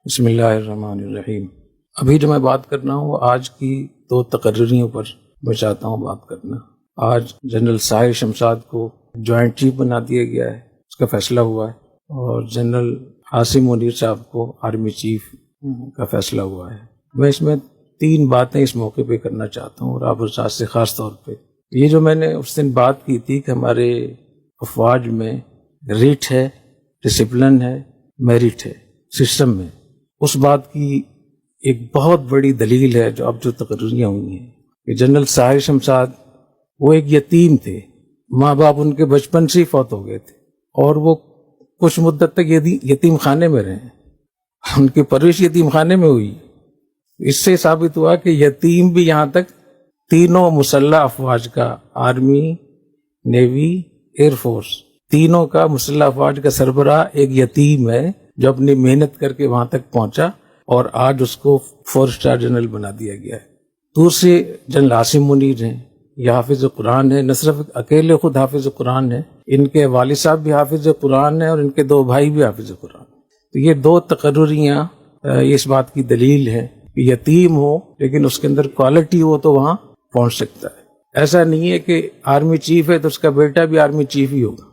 بسم اللہ الرحمن الرحیم۔ ابھی جو میں بات کر رہا ہوں آج کی دو تقرریوں پر میں چاہتا ہوں بات کرنا۔ آج جنرل ساحر شمشاد کو جوائنٹ چیف بنا دیا گیا ہے، اس کا فیصلہ ہوا ہے، اور جنرل عاصم منیر صاحب کو آرمی چیف کا فیصلہ ہوا ہے۔ میں اس میں تین باتیں اس موقع پہ کرنا چاہتا ہوں، اور آپ استاد سے خاص طور پہ یہ جو میں نے اس دن بات کی تھی کہ ہمارے افواج میں ریٹ ہے، ڈسپلن ہے، میرٹ ہے سسٹم میں، اس بات کی ایک بہت بڑی دلیل ہے جو اب جو تقرریاں ہوئی ہیں کہ جنرل ساحر شمشاد وہ ایک یتیم تھے، ماں باپ ان کے بچپن سے ہی فوت ہو گئے تھے، اور وہ کچھ مدت تک یتیم خانے میں رہے، ان کی پرورش یتیم خانے میں ہوئی۔ اس سے ثابت ہوا کہ یتیم بھی یہاں تک تینوں مسلح افواج کا، آرمی، نیوی، ایئر فورس، تینوں کا مسلح افواج کا سربراہ ایک یتیم ہے جو اپنی محنت کر کے وہاں تک پہنچا، اور آج اس کو 4 اسٹار جنرل بنا دیا گیا ہے۔ دوسرے جنرل عاصم منیر ہیں، یہ حافظ قرآن ہے، نہ صرف اکیلے خود حافظ قرآن ہے، ان کے والد صاحب بھی حافظ قرآن ہیں اور ان کے 2 بھائی بھی حافظ قرآن۔ تو یہ 2 تقرریاں اس بات کی دلیل ہے کہ یتیم ہو لیکن اس کے اندر کوالٹی ہو تو وہاں پہنچ سکتا ہے۔ ایسا نہیں ہے کہ آرمی چیف ہے تو اس کا بیٹا بھی آرمی چیف ہی ہوگا،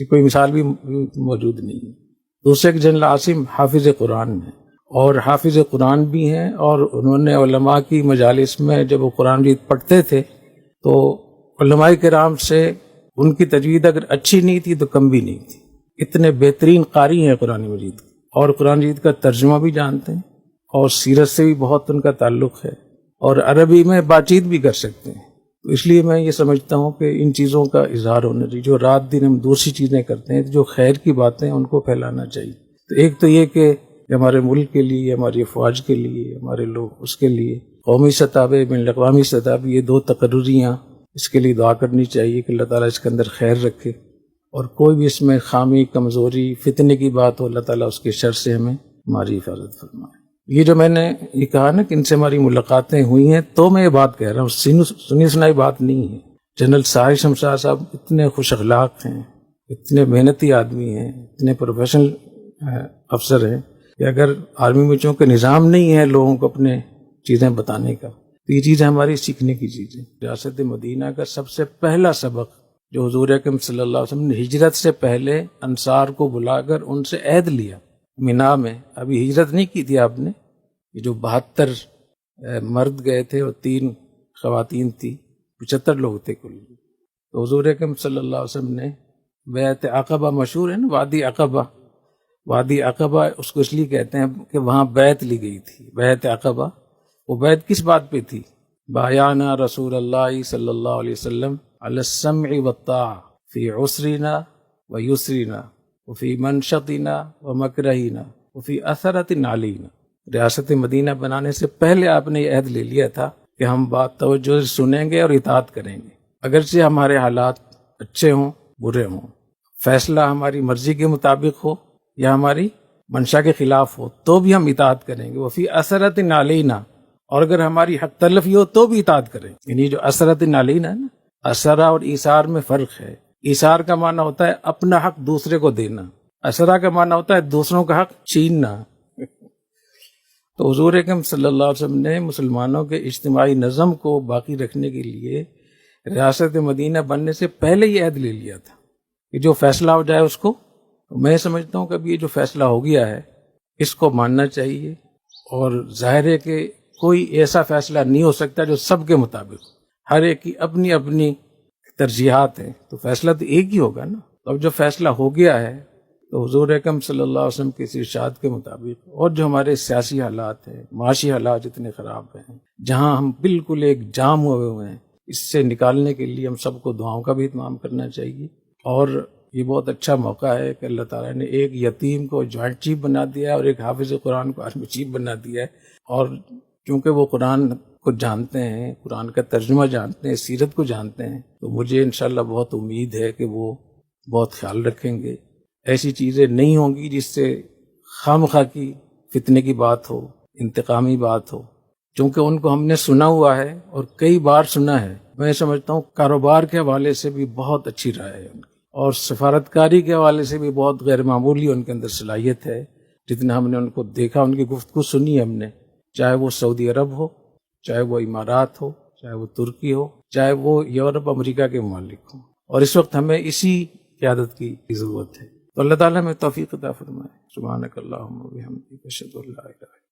کوئی مثال بھی موجود نہیں ہے۔ دوسرے جنرل عاصم حافظ قرآن ہیں، اور حافظ قرآن بھی ہیں، اور انہوں نے علماء کی مجالس میں جب وہ قرآن مجید پڑھتے تھے تو علماء کرام سے ان کی تجوید اگر اچھی نہیں تھی تو کم بھی نہیں تھی۔ اتنے بہترین قاری ہیں قرآن مجید کے، اور قرآن مجید کا ترجمہ بھی جانتے ہیں، اور سیرت سے بھی بہت ان کا تعلق ہے، اور عربی میں بات چیت بھی کر سکتے ہیں۔ تو اس لیے میں یہ سمجھتا ہوں کہ ان چیزوں کا اظہار ہونا چاہیے۔ جو رات دن ہم دوسری چیزیں کرتے ہیں، جو خیر کی باتیں ان کو پھیلانا چاہیے۔ تو ایک تو یہ کہ ہمارے ملک کے لیے، ہماری افواج کے لیے، ہمارے لوگ اس کے لیے قومی سطح پہ، بین الاقوامی سطح پہ یہ 2 تقرریاں اس کے لیے دعا کرنی چاہیے کہ اللہ تعالیٰ اس کے اندر خیر رکھے، اور کوئی بھی اس میں خامی، کمزوری، فتنے کی بات ہو، اللہ تعالیٰ اس کے شر سے ہمیں ہماری حفاظت فرمائے۔ یہ جو میں نے یہ کہا نا کہ ان سے ہماری ملاقاتیں ہوئی ہیں، تو میں یہ بات کہہ رہا ہوں، سنی سنائی بات نہیں ہے۔ جنرل ساحر شمشاد صاحب اتنے خوش اخلاق ہیں، اتنے محنتی آدمی ہیں، اتنے پروفیشنل افسر ہیں کہ اگر آرمی میں چونکہ نظام نہیں ہے لوگوں کو اپنے چیزیں بتانے کا، تو یہ چیزیں ہماری سیکھنے کی چیزیں۔ ریاست مدینہ کا سب سے پہلا سبق جو حضور اکرم صلی اللہ علیہ وسلم نے ہجرت سے پہلے انصار کو بلا کر ان سے عہد لیا مینا میں، ابھی ہجرت نہیں کی تھی آپ نے، یہ جو 72 مرد گئے تھے اور 3 خواتین تھی، 75 لوگ تھے کل۔ تو حضور اکرم صلی اللہ علیہ وسلم نے بیعت عقبہ، مشہور ہے نا وادی عقبہ، وادی عقبہ اس کو اس لیے کہتے ہیں کہ وہاں بیعت لی گئی تھی، بیعت عقبہ۔ وہ بیعت کس بات پہ تھی؟ بایعنا رسول اللہ صلی اللہ علیہ وسلم علی السمع والطاعہ فی عسرنا ویسرنا وفی منشطنا ومکرہنا وفی اثرت علینا۔ ریاست مدینہ بنانے سے پہلے آپ نے یہ عہد لے لیا تھا کہ ہم بات توجہ سے سنیں گے اور اطاعت کریں گے، اگرچہ ہمارے حالات اچھے ہوں، برے ہوں، فیصلہ ہماری مرضی کے مطابق ہو یا ہماری منشا کے خلاف ہو تو بھی ہم اطاعت کریں گے۔ وفی اثرت علینا، اور اگر ہماری حق تلفی ہو تو بھی اطاعت کریں۔ یعنی جو اثرت علینا ہے نا، اثرا اور ایثار میں فرق ہے۔ ایثار کا معنی ہوتا ہے اپنا حق دوسرے کو دینا، اثرا کا معنی ہوتا ہے دوسروں کا حق چھیننا۔ تو حضور اکرم صلی اللہ علیہ وسلم نے مسلمانوں کے اجتماعی نظم کو باقی رکھنے کے لیے ریاست مدینہ بننے سے پہلے یہ عہد لے لیا تھا کہ جو فیصلہ ہو جائے اس کو، میں سمجھتا ہوں کہ اب یہ جو فیصلہ ہو گیا ہے اس کو ماننا چاہیے، اور ظاہر ہے کہ کوئی ایسا فیصلہ نہیں ہو سکتا جو سب کے مطابق، ہر ایک کی اپنی اپنی ترجیحات ہیں، تو فیصلہ تو ایک ہی ہوگا نا۔ اب جو فیصلہ ہو گیا ہے تو حضور اکرم صلی اللہ علیہ وسلم کے ارشاد کے مطابق، اور جو ہمارے سیاسی حالات ہیں، معاشی حالات جتنے خراب ہیں، جہاں ہم بالکل ایک جام ہوئے ہیں، اس سے نکالنے کے لیے ہم سب کو دعاؤں کا بھی اہتمام کرنا چاہیے۔ اور یہ بہت اچھا موقع ہے کہ اللہ تعالیٰ نے ایک یتیم کو جوائنٹ چیف بنا دیا ہے اور ایک حافظ قرآن کو آرمی چیف بنا دیا ہے، اور چونکہ وہ قرآن کو جانتے ہیں، قرآن کا ترجمہ جانتے ہیں، سیرت کو جانتے ہیں، تو مجھے انشاءاللہ بہت امید ہے کہ وہ بہت خیال رکھیں گے۔ ایسی چیزیں نہیں ہوں گی جس سے خواہ کی فتنے کی بات ہو، انتقامی بات ہو، چونکہ ان کو ہم نے سنا ہوا ہے اور کئی بار سنا ہے۔ میں سمجھتا ہوں کاروبار کے حوالے سے بھی بہت اچھی رائے ہے ان کی، اور سفارتکاری کے حوالے سے بھی بہت غیر معمولی ان کے اندر صلاحیت ہے، جتنا ہم نے ان کو دیکھا، ان کی گفتگو سنی ہم نے، چاہے وہ سعودی عرب ہو، چاہے وہ امارات ہو، چاہے وہ ترکی ہو، چاہے وہ یورپ امریکہ کے ممالک ہوں، اور اس وقت ہمیں اسی قیادت کی ضرورت ہے. تو اللہ تعالیٰ میں توفیق عطا فرمائے. سبحانک اللہم و بحمدک، اشہد ان لا الہ الا انت.